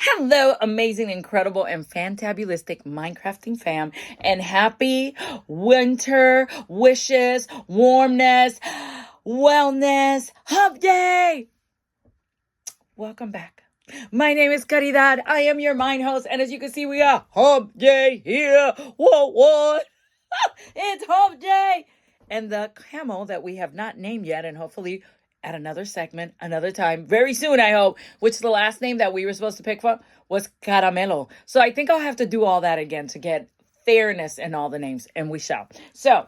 Hello, amazing, incredible, and fantabulistic Minecrafting fam, and happy winter wishes, warmness, wellness, hump day. Welcome back. My name is Caridad. I am your mind host, and as you can see, we are hump day here. What? It's hump day. And the camel that we have not named yet, and hopefully at another segment, another time, very soon, I hope, which the last name that we were supposed to pick from was Caramelo. So I think I'll have to do all that again to get fairness in all the names, and we shall. So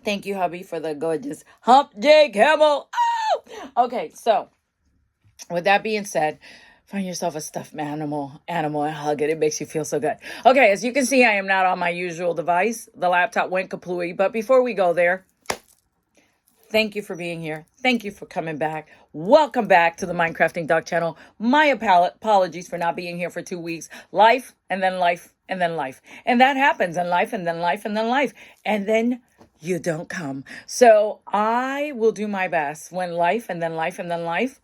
thank you, hubby, for the gorgeous hump day camel. Oh! Okay, so with that being said, find yourself a stuffed animal, and hug it. It makes you feel so good. Okay, as you can see, I am not on my usual device. The laptop went kaplooey. But before we go there, thank you for being here. Thank you for coming back. Welcome back to the Minecrafting Dog channel. My apologies for not being here for 2 weeks. Life, and then life, and then life. And that happens in life, and then life, and then life. And then you don't come. So I will do my best when life, and then life, and then life,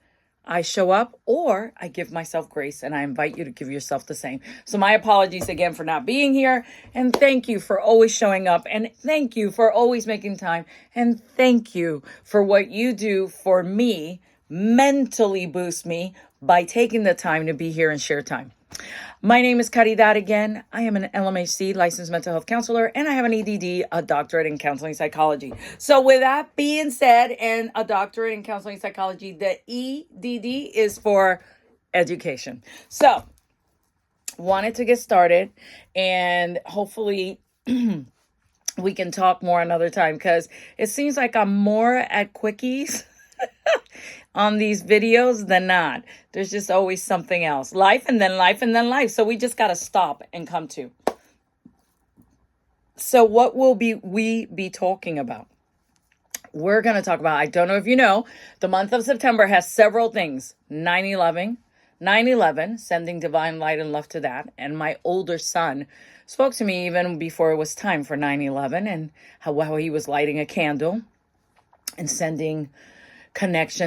I show up, or I give myself grace, and I invite you to give yourself the same. So my apologies again for not being here, and thank you for always showing up, and thank you for always making time, and thank you for what you do for me, mentally boost me by taking the time to be here and share time. My name is Caridad again. I am an LMHC licensed mental health counselor, and I have an EDD, a doctorate in counseling psychology. So with that being said, and a doctorate in counseling psychology, the EDD is for education. So wanted to get started, and hopefully we can talk more another time, because it seems like I'm more at quickies on these videos than not. There's just always something else. Life, and then life, and then life. So we just got to stop and come to. So what will we be talking about? We're going to talk about, I don't know if you know, the month of September has several things. 9/11, sending divine light and love to that. And my older son spoke to me even before it was time for 9/11, and how he was lighting a candle and sending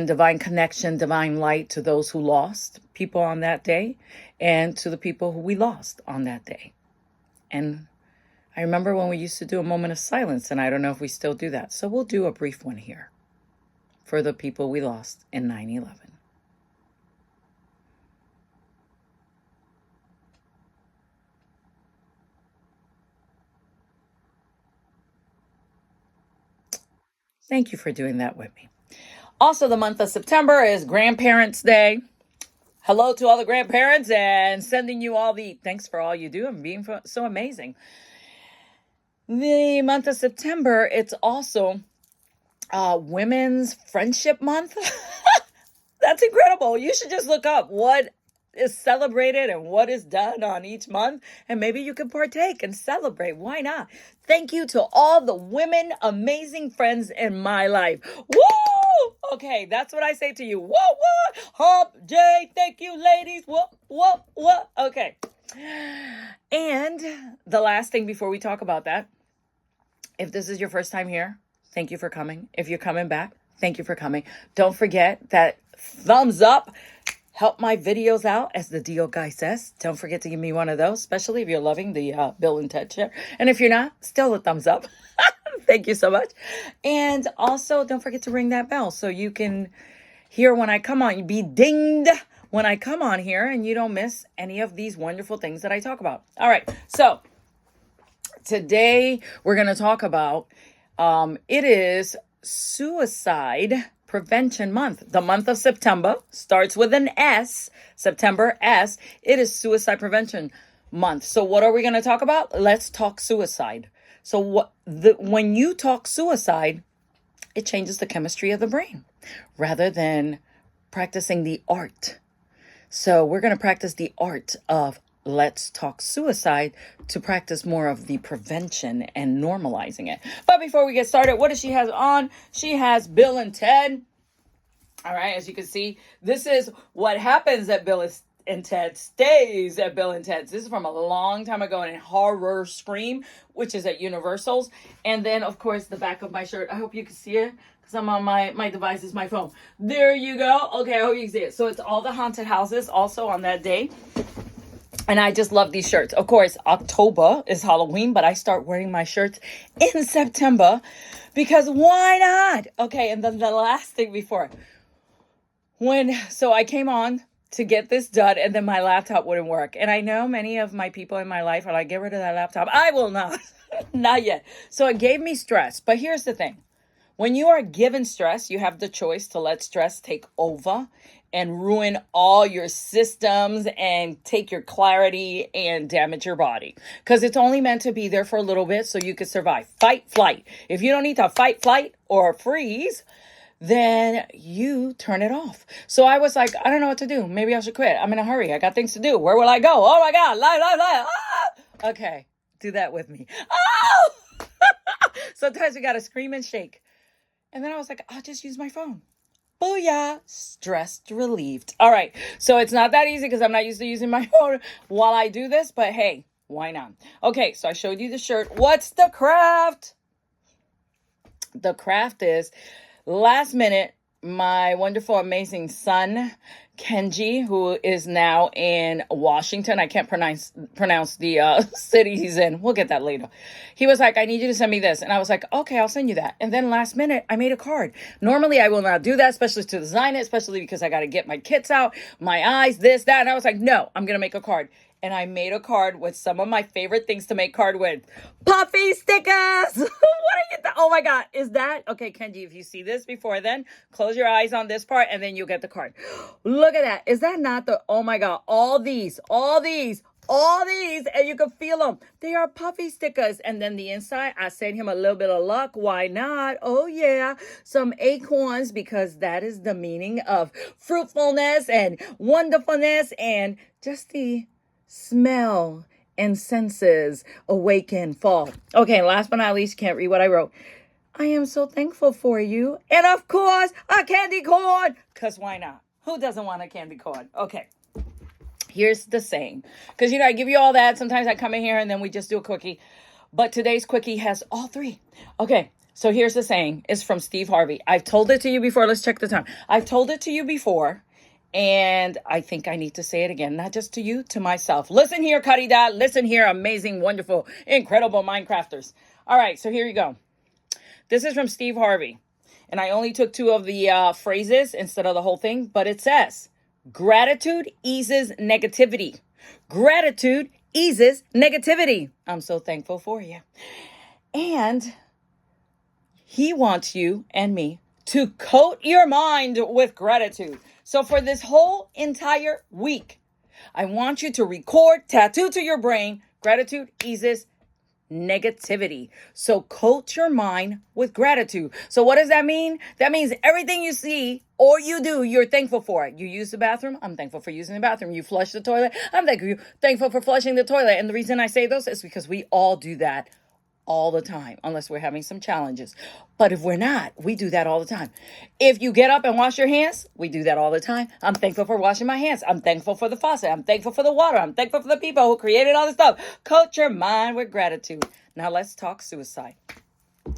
divine connection, divine light to those who lost people on that day, and to the people who we lost on that day. And I remember when we used to do a moment of silence, and I don't know if we still do that. So we'll do a brief one here for the people we lost in 9/11. Thank you for doing that with me. Also, the month of September is Grandparents' Day. Hello to all the grandparents, and sending you all the thanks for all you do and being so amazing. The month of September, it's also Women's Friendship Month. That's incredible. You should just look up what is celebrated and what is done on each month, and maybe you can partake and celebrate. Why not? Thank you to all the women, amazing friends in my life. Woo! Okay, that's what I say to you. Whoa. Hump day. Thank you, ladies. Whoa. Okay. And the last thing before we talk about that, if this is your first time here, thank you for coming. If you're coming back, thank you for coming. Don't forget that thumbs up. Help my videos out, as the deal guy says. Don't forget to give me one of those, especially if you're loving the Bill and Ted share. And if you're not, still a thumbs up. Thank you so much. And also, don't forget to ring that bell so you can hear when I come on. You be dinged when I come on here, and you don't miss any of these wonderful things that I talk about. All right, so today we're going to talk about, it is Suicide Prevention Month. The month of September starts with an S, September S. It is Suicide Prevention Month. So what are we going to talk about? Let's talk suicide. So when you talk suicide, it changes the chemistry of the brain rather than practicing the art. So we're going to practice the art of let's talk suicide to practice more of the prevention and normalizing it. But before we get started, what does she have on? She has Bill and Ted. All right, as you can see, this is what happens at Bill and Ted stays at Bill and Ted's. This is from a long time ago in Horror Scream, which is at Universal's. And then, of course, the back of my shirt. I hope you can see it because I'm on my device is my phone. There you go. Okay, I hope you can see it. So it's all the haunted houses also on that day. And I just love these shirts. Of course, October is Halloween, but I start wearing my shirts in September because why not? Okay, and then the last thing before. So I came on to get this done, and then my laptop wouldn't work. And I know many of my people in my life are like, get rid of that laptop. I will not. Not yet. So it gave me stress. But here's the thing. When you are given stress, you have the choice to let stress take over and ruin all your systems and take your clarity and damage your body. Because it's only meant to be there for a little bit so you can survive. Fight, flight. If you don't need to fight, flight, or freeze, then you turn it off. So I was like, I don't know what to do. Maybe I should quit. I'm in a hurry. I got things to do. Where will I go? Oh my God. Ah! Okay. Do that with me. Oh! Sometimes we got to scream and shake. And then I was like, I'll just use my phone. Booyah. Stressed, relieved. All right. So it's not that easy because I'm not used to using my phone while I do this. But hey, why not? Okay. So I showed you the shirt. What's the craft? The craft is last minute, my wonderful, amazing son, Kenji, who is now in Washington. I can't pronounce the city he's in. We'll get that later. He was like, I need you to send me this. And I was like, okay, I'll send you that. And then last minute, I made a card. Normally, I will not do that, especially to design it, especially because I got to get my kits out, my eyes, this, that. And I was like, no, I'm going to make a card. And I made a card with some of my favorite things to make card with. Puffy stickers! What are you oh my God, is that? Okay, Kenji, if you see this before then, close your eyes on this part and then you'll get the card. Look at that. Is that not the, oh my God, all these, and you can feel them. They are puffy stickers. And then the inside, I sent him a little bit of luck. Why not? Oh yeah, some acorns because that is the meaning of fruitfulness and wonderfulness and just the smell and senses awaken, fall. Okay, last but not least, can't read what I wrote. I am so thankful for you. And of course, a candy corn. Because why not? Who doesn't want a candy corn? Okay. Here's the saying. Because, I give you all that. Sometimes I come in here and then we just do a quickie. But today's quickie has all three. Okay. So here's the saying. It's from Steve Harvey. I've told it to you before. Let's check the time. I've told it to you before. And I think I need to say it again, not just to you, to myself. Listen here, Cuddy Dot. Listen here, amazing, wonderful, incredible Minecrafters. All right, so here you go. This is from Steve Harvey. And I only took two of the phrases instead of the whole thing. But it says, gratitude eases negativity. Gratitude eases negativity. I'm so thankful for you. And he wants you and me to coat your mind with gratitude. So for this whole entire week, I want you to record, tattoo to your brain, gratitude eases negativity. So coat your mind with gratitude. So what does that mean? That means everything you see or you do, you're thankful for it. You use the bathroom, I'm thankful for using the bathroom. You flush the toilet, I'm thankful for flushing the toilet. And the reason I say those is because we all do that all the time, unless we're having some challenges. But if we're not, we do that all the time. If you get up and wash your hands, we do that all the time. I'm thankful for washing my hands. I'm thankful for the faucet. I'm thankful for the water. I'm thankful for the people who created all this stuff. Coat your mind with gratitude. Now let's talk suicide.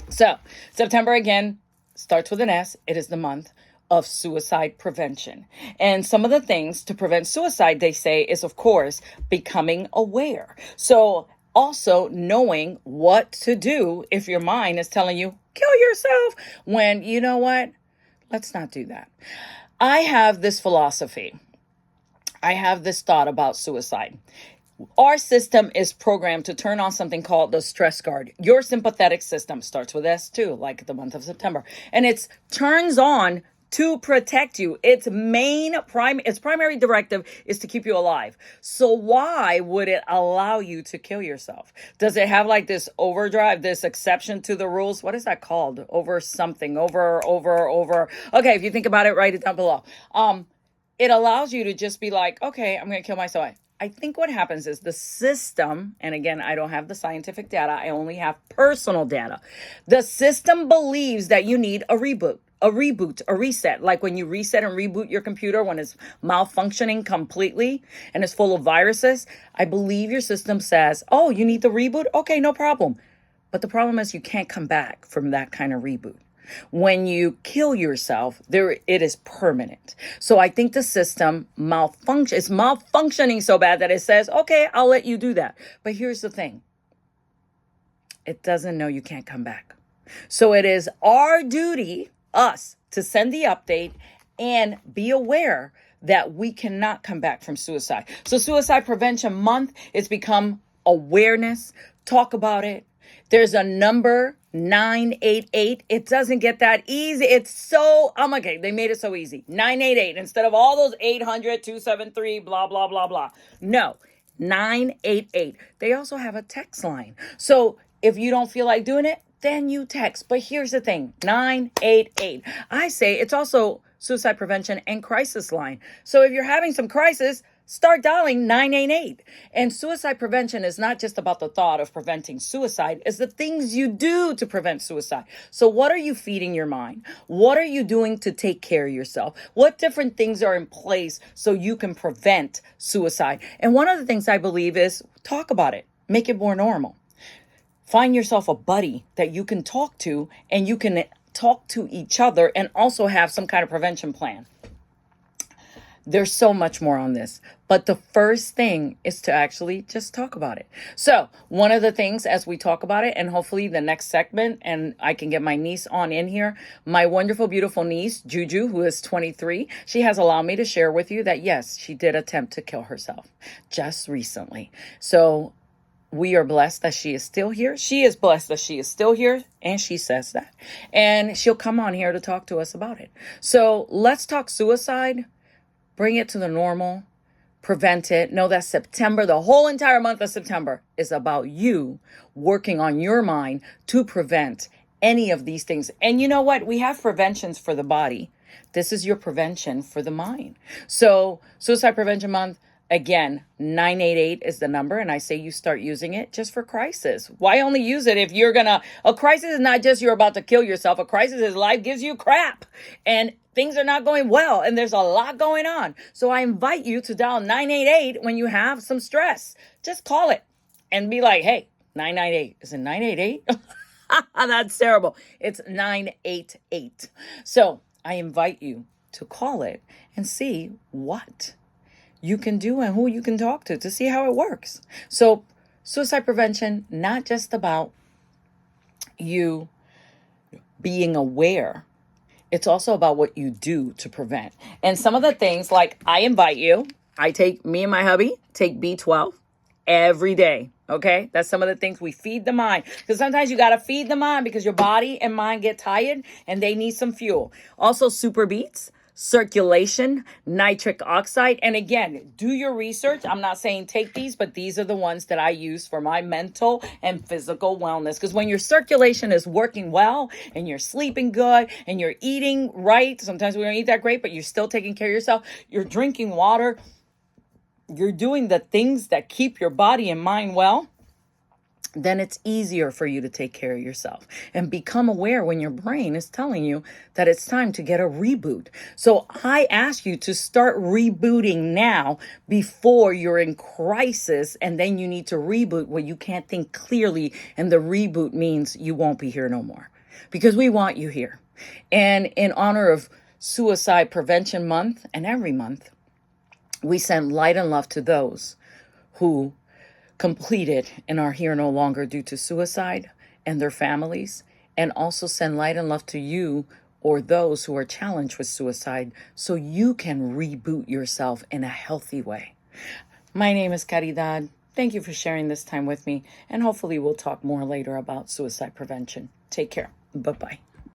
So September again starts with an S. It is the month of suicide prevention. And some of the things to prevent suicide, they say, is of course becoming aware. So also knowing what to do if your mind is telling you, kill yourself, when you know what? Let's not do that. I have this philosophy. I have this thought about suicide. Our system is programmed to turn on something called the stress guard. Your sympathetic system starts with S too, like the month of September. And it turns on to protect you. Its primary directive is to keep you alive. So why would it allow you to kill yourself? Does it have like this overdrive, this exception to the rules? What is that called? Over something, over. Okay, if you think about it, write it down below. It allows you to just be like, okay, I'm going to kill myself. I think what happens is the system, and again, I don't have the scientific data. I only have personal data. The system believes that you need a reboot. a reboot, a reset, like when you reset and reboot your computer when it's malfunctioning completely and it's full of viruses. I believe your system says, oh, you need the reboot? Okay, no problem. But the problem is you can't come back from that kind of reboot. When you kill yourself, it is permanent. So I think the system is malfunctioning so bad that it says, okay, I'll let you do that. But here's the thing. It doesn't know you can't come back. So it is our duty, us, to send the update and be aware that we cannot come back from suicide. So Suicide Prevention Month has become awareness. Talk about it. There's a number 988. It doesn't get that easy. It's so, oh my God, they made it so easy. 988 instead of all those 800-273, blah, blah, blah, blah. No, 988. They also have a text line. So if you don't feel like doing it, then you text. But here's the thing, 988. I say it's also suicide prevention and crisis line. So if you're having some crisis, start dialing 988. And suicide prevention is not just about the thought of preventing suicide, it's the things you do to prevent suicide. So what are you feeding your mind? What are you doing to take care of yourself? What different things are in place so you can prevent suicide? And one of the things I believe is talk about it, make it more normal. Find yourself a buddy that you can talk to and you can talk to each other and also have some kind of prevention plan. There's so much more on this, but the first thing is to actually just talk about it. So one of the things as we talk about it, and hopefully the next segment, and I can get my niece on in here, my wonderful, beautiful niece, Juju, who is 23, she has allowed me to share with you that yes, she did attempt to kill herself just recently. So we are blessed that she is still here. She is blessed that she is still here. And she says that. And she'll come on here to talk to us about it. So let's talk suicide. Bring it to the normal. Prevent it. Know that September, the whole entire month of September, is about you working on your mind to prevent any of these things. And you know what? We have preventions for the body. This is your prevention for the mind. So Suicide Prevention Month. Again, 988 is the number, and I say you start using it just for crisis. Why only use it if you're a crisis is not just you're about to kill yourself. A crisis is life gives you crap, and things are not going well, and there's a lot going on. So I invite you to dial 988 when you have some stress. Just call it and be like, hey, 998. Is it 988? That's terrible. It's 988. So I invite you to call it and see what you can do and who you can talk to see how it works. So suicide prevention, not just about you being aware. It's also about what you do to prevent. And some of the things, like I invite you, me and my hubby take B12 every day. Okay. That's some of the things we feed the mind, because sometimes you got to feed the mind because your body and mind get tired and they need some fuel. Also super beets, circulation, nitric oxide. And again, do your research. I'm not saying take these, but these are the ones that I use for my mental and physical wellness. Because when your circulation is working well and you're sleeping good and you're eating right, sometimes we don't eat that great, but you're still taking care of yourself. You're drinking water. You're doing the things that keep your body and mind well. Then it's easier for you to take care of yourself and become aware when your brain is telling you that it's time to get a reboot. So I ask you to start rebooting now before you're in crisis, and then you need to reboot where you can't think clearly, and the reboot means you won't be here no more, because we want you here. And in honor of Suicide Prevention Month, and every month, we send light and love to those who completed and are here no longer due to suicide and their families, and also send light and love to you or those who are challenged with suicide so you can reboot yourself in a healthy way. My name is Caridad. Thank you for sharing this time with me, and hopefully we'll talk more later about suicide prevention. Take care. Bye-bye.